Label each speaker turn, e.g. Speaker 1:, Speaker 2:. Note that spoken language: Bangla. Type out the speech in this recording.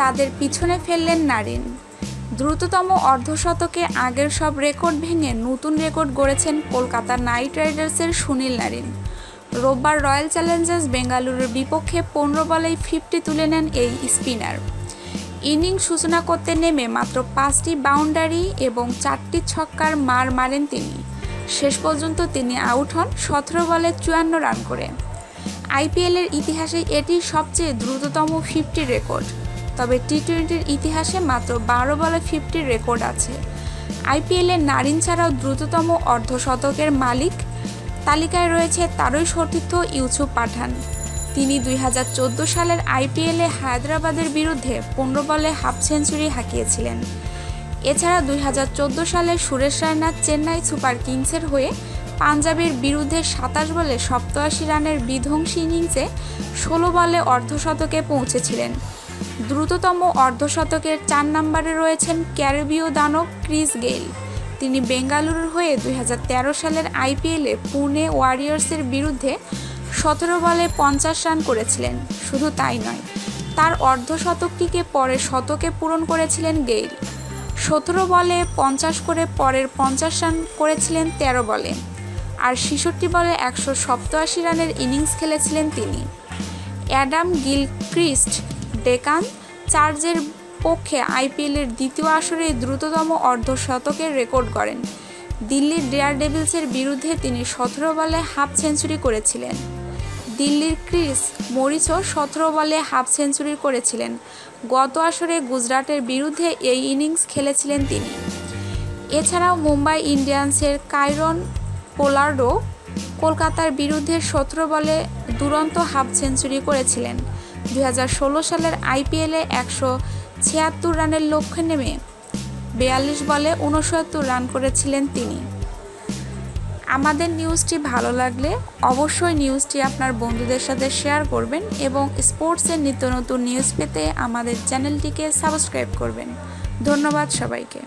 Speaker 1: চাঁদের পিছনে ফেললেন নারিন। দ্রুততম অর্ধশতকে আগের সব রেকর্ড ভেঙে নতুন রেকর্ড গড়েছেন কলকাতা নাইট রাইডার্সের সুনীল নারিন। রোববার রয়্যাল চ্যালেঞ্জার্স বেঙ্গালুরুর বিপক্ষে 15 বলেই 50 তুলে নেন এই স্পিনার। ইনিংস সূচনা করতে নেমে মাত্র 5টি বাউন্ডারি এবং 4টি ছক্কার মার মারেন তিনি। শেষ পর্যন্ত তিনি আউট হন 17 বলে 54 রান করে। আইপিএলের ইতিহাসে এটি সবচেয়ে দ্রুততম 50 রেকর্ড। তবে টি-20-র ইতিহাসে মাত্র 12 বলে 50 রেকর্ড আছে। আইপিএলে নারিন ছাড়াও দ্রুততম অর্ধশতকের মালিক তালিকায় রয়েছে তারই সতীর্থ ইউসুফ পাঠান। তিনি 2014 সালের আইপিএলে হায়দ্রাবাদের বিরুদ্ধে 15 বলে হাফ সেঞ্চুরি হাঁকিয়েছিলেন। এছাড়া 2014 সালে সুরেশ রায়না চেন্নাই সুপার কিংসের হয়ে পাঞ্জাবের বিরুদ্ধে 27 বলে 87 রানের বিধ্বংসী ইনিংসে 16 বলে অর্ধশতকে পৌঁছেছিলেন। দ্রুততম অর্ধশতকের 4 নম্বরে রয়েছেন ক্যারিবীয় দানব ক্রিস গেইল। তিনি বেঙ্গালুরুর হয়ে 2013 সালের আইপিএলে পুনে ওয়ারিয়র্সের বিরুদ্ধে 17 বলে 50 রান করেছিলেন। শুধু তাই নয়, তার অর্ধশতকটিকে পরে শতকে পূরণ করেছিলেন গেইল। 17 বলে 50 করে পরের 50 রান করেছিলেন 13 বলে, আর 66 বলে 187 রানের ইনিংস খেলেছিলেন তিনি। অ্যাডাম গিলক্রিস্ট ডেকান চার্জের পক্ষে আইপিএলের দ্বিতীয় আসরে দ্রুততম অর্ধশতকের রেকর্ড গড়েন। দিল্লির ডেয়ারডেভিলসের বিরুদ্ধে তিনি 17 বলে হাফ সেঞ্চুরি করেছিলেন। দিল্লির ক্রিস মরিসও 17 বলে হাফ সেঞ্চুরি করেছিলেন। গত আসরে গুজরাটের বিরুদ্ধে এই ইনিংস খেলেছিলেন তিনি। এছাড়াও মুম্বাই ইন্ডিয়ান্সের কাইরন পোলার্ডও কলকাতার বিরুদ্ধে 17 বলে দুরন্ত হাফ সেঞ্চুরি করেছিলেন। 2016 সালের আইপিএলে 176 রানের লক্ষ্যে নেমে 42 বলে 69 রান করেছিলেন তিনি। আমাদের নিউজটি ভালো লাগলে অবশ্যই নিউজটি আপনার বন্ধুদের সাথে শেয়ার করবেন এবং স্পোর্টসের নিত্য নতুন নিউজ পেতে আমাদের চ্যানেলটিকে সাবস্ক্রাইব করবেন। ধন্যবাদ সবাইকে।